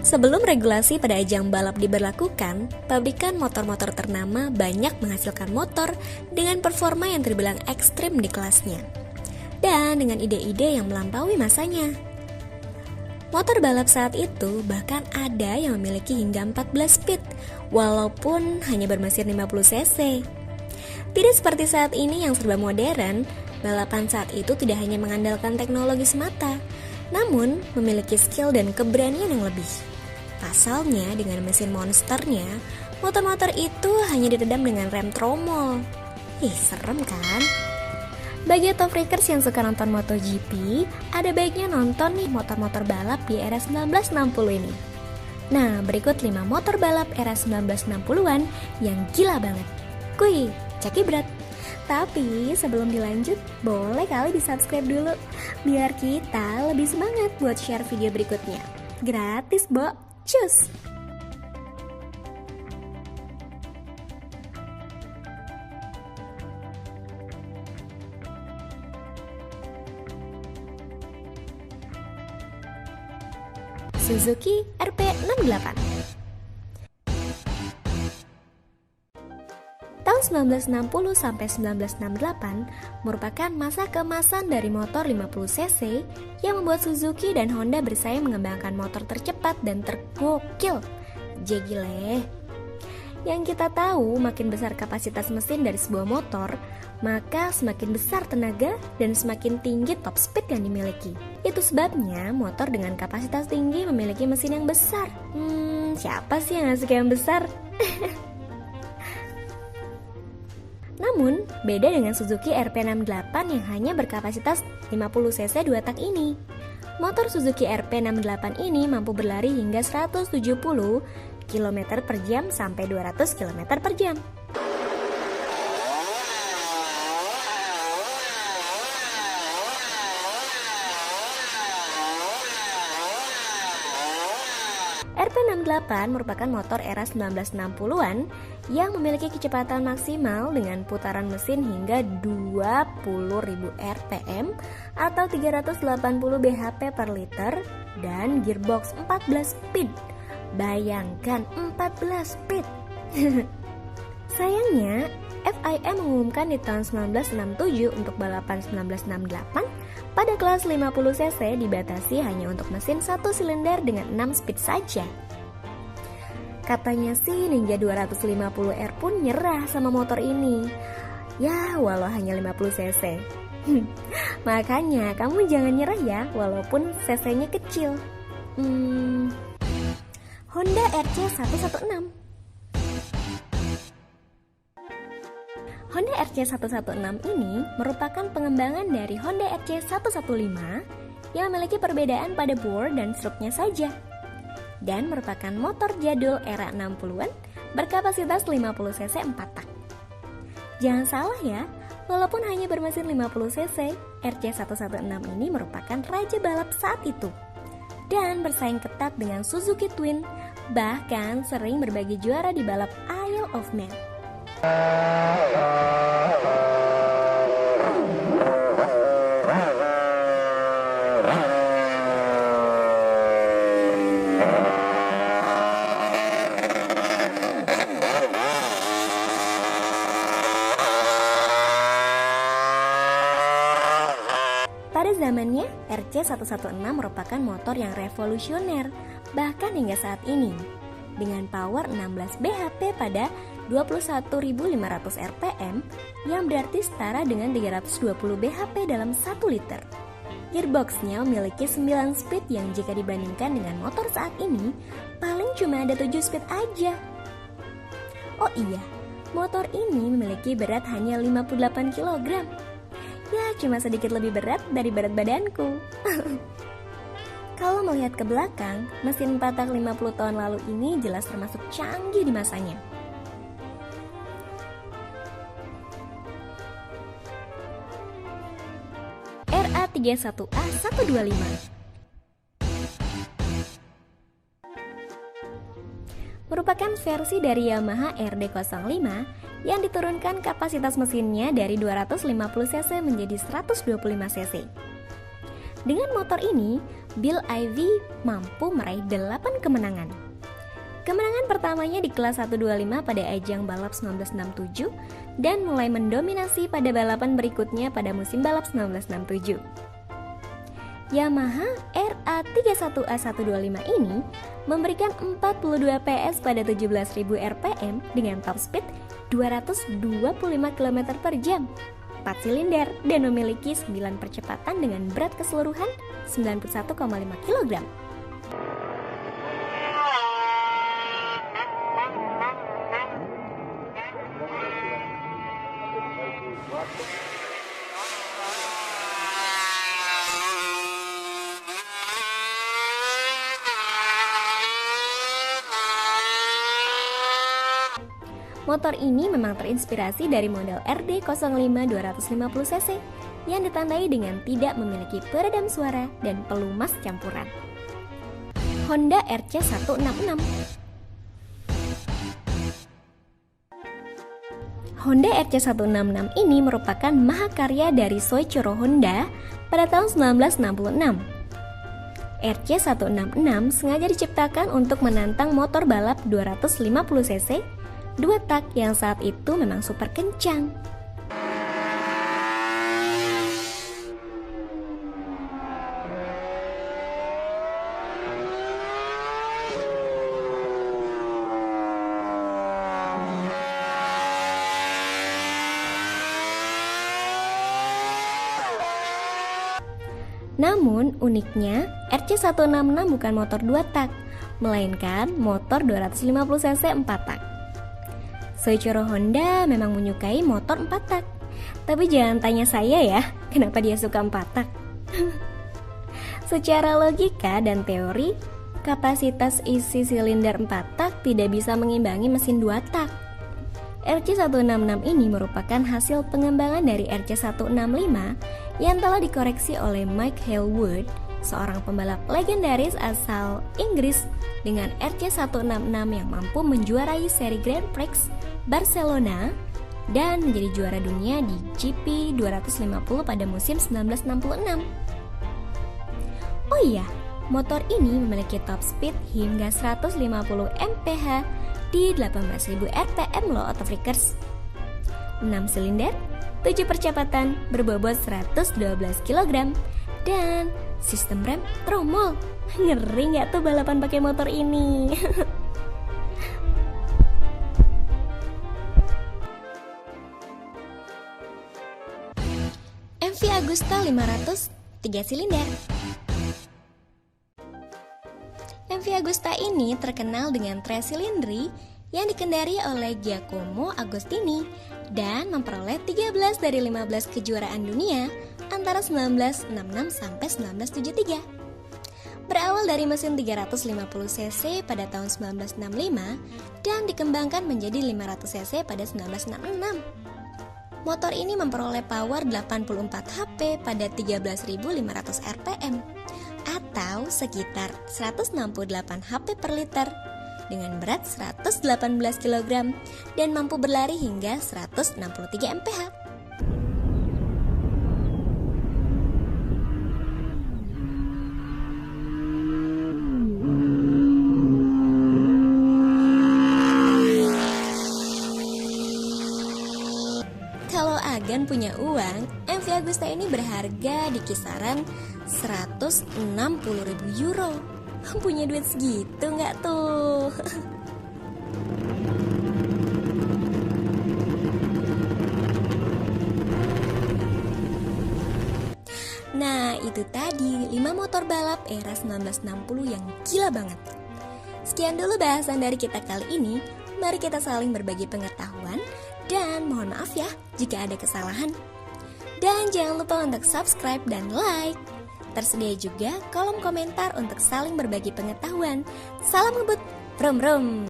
Sebelum regulasi pada ajang balap diberlakukan, pabrikan motor-motor ternama banyak menghasilkan motor dengan performa yang terbilang ekstrim di kelasnya, dan dengan ide-ide yang melampaui masanya. Motor balap saat itu bahkan ada yang memiliki hingga 14 speed, walaupun hanya bermesin 50 cc. Tidak seperti saat ini yang serba modern, balapan saat itu tidak hanya mengandalkan teknologi semata, namun memiliki skill dan keberanian yang lebih. Pasalnya, dengan mesin monsternya, motor-motor itu hanya diredam dengan rem tromol. Serem kan? Bagi top freakers yang suka nonton MotoGP, ada baiknya nonton nih motor-motor balap di era 1960 ini. Nah, berikut 5 motor balap era 1960-an yang gila banget. Kuy, cakibrat. Tapi sebelum dilanjut, boleh kali di-subscribe dulu, biar kita lebih semangat buat share video berikutnya. Gratis, Bo. Cus! Suzuki RP68. Tahun 1960 sampai 1968 merupakan masa keemasan dari motor 50 cc yang membuat Suzuki dan Honda bersaing mengembangkan motor tercepat dan tergokil. Gile. Yang kita tahu, makin besar kapasitas mesin dari sebuah motor, maka semakin besar tenaga dan semakin tinggi top speed yang dimiliki. Itu sebabnya motor dengan kapasitas tinggi memiliki mesin yang besar. Siapa sih yang gak suka yang besar? Namun, beda dengan Suzuki RP68 yang hanya berkapasitas 50 cc 2 tak ini. Motor Suzuki RP68 ini mampu berlari hingga 170 km per jam sampai 200 km per jam. RP68 merupakan motor era 1960-an yang memiliki kecepatan maksimal dengan putaran mesin hingga 20.000 rpm atau 380 bhp per liter dan gearbox 14 speed. Bayangkan 14 speed. Sayangnya, FIA mengumumkan di tahun 1967 untuk balapan 1968 pada kelas 50 cc dibatasi hanya untuk mesin 1 silinder dengan 6 speed saja. Katanya sih Ninja 250R pun nyerah sama motor ini. Ya, walau hanya 50 cc. Makanya kamu jangan nyerah ya, walaupun cc-nya kecil. Honda RC116. Honda RC116 ini merupakan pengembangan dari Honda RC115 yang memiliki perbedaan pada bore dan struknya saja, dan merupakan motor jadul era 60-an berkapasitas 50 cc 4 tak. Jangan salah ya, walaupun hanya bermesin 50 cc, RC116 ini merupakan raja balap saat itu dan bersaing ketat dengan Suzuki Twin, bahkan sering berbagi juara di balap Isle of Man. Pada zamannya, RC116 merupakan motor yang revolusioner, bahkan hingga saat ini. Dengan power 16 bhp pada 21.500 rpm, yang berarti setara dengan 320 bhp dalam 1 liter. Gearboxnya memiliki 9 speed yang jika dibandingkan dengan motor saat ini, paling cuma ada 7 speed aja. Oh iya, motor ini memiliki berat hanya 58 kg. Ya, cuma sedikit lebih berat dari berat badanku. Kalau melihat ke belakang, mesin 4 tak 50 tahun lalu ini jelas termasuk canggih di masanya. RA31A125 merupakan versi dari Yamaha RD05 yang diturunkan kapasitas mesinnya dari 250 cc menjadi 125 cc. Dengan motor ini, Bill Ivy mampu meraih 8 kemenangan. Kemenangan pertamanya di kelas 125 pada ajang balap 1967 dan mulai mendominasi pada balapan berikutnya pada musim balap 1967. Yamaha RA31A125 ini memberikan 42 PS pada 17.000 rpm dengan top speed 225 km per jam, 4 silinder, dan memiliki 9 percepatan dengan berat keseluruhan 91,5 kg. Motor ini memang terinspirasi dari model RD05 250cc yang ditandai dengan tidak memiliki peredam suara dan pelumas campuran. Honda RC166. Honda RC166 ini merupakan mahakarya dari Soichiro Honda pada tahun 1966. RC166 sengaja diciptakan untuk menantang motor balap 250cc 2 tak yang saat itu memang super kencang. Namun uniknya RC166 bukan motor 2 tak, melainkan motor 250cc 4 tak. Soichiro Honda memang menyukai motor 4 tak. Tapi jangan tanya saya ya, kenapa dia suka 4 tak. Secara logika dan teori, kapasitas isi silinder 4 tak tidak bisa mengimbangi mesin 2 tak. RC166 ini merupakan hasil pengembangan dari RC165 yang telah dikoreksi oleh Mike Hailwood, seorang pembalap legendaris asal Inggris dengan RC166 yang mampu menjuarai seri Grand Prix Barcelona dan menjadi juara dunia di GP 250 pada musim 1966. Oh iya, motor ini memiliki top speed hingga 150 mph di 18.000 rpm loh autofreakers. 6 silinder, 7 percepatan, berbobot 112 kg, dan sistem rem tromol. Ngeri nggak tuh balapan pakai motor ini? MV Agusta 500 3 silinder. MV Agusta ini terkenal dengan 3 silindri yang dikendari oleh Giacomo Agostini dan memperoleh 13 dari 15 kejuaraan dunia antara 1966 sampai 1973. Berawal dari mesin 350cc pada tahun 1965 dan dikembangkan menjadi 500cc pada 1966. Motor ini memperoleh power 84 HP pada 13.500 rpm atau sekitar 168 HP per liter dengan berat 118 kg dan mampu berlari hingga 163 mph. Kalau Agan punya uang, MV Agusta ini berharga di kisaran 160.000 euro. Punya duit segitu nggak tuh? Nah, itu tadi 5 motor balap era 1960 yang gila banget. Sekian dulu bahasan dari kita kali ini. Mari kita saling berbagi pengetahuan. Dan mohon maaf ya jika ada kesalahan. Dan jangan lupa untuk subscribe dan like. Tersedia juga kolom komentar untuk saling berbagi pengetahuan. Salam ngebut, brom brom.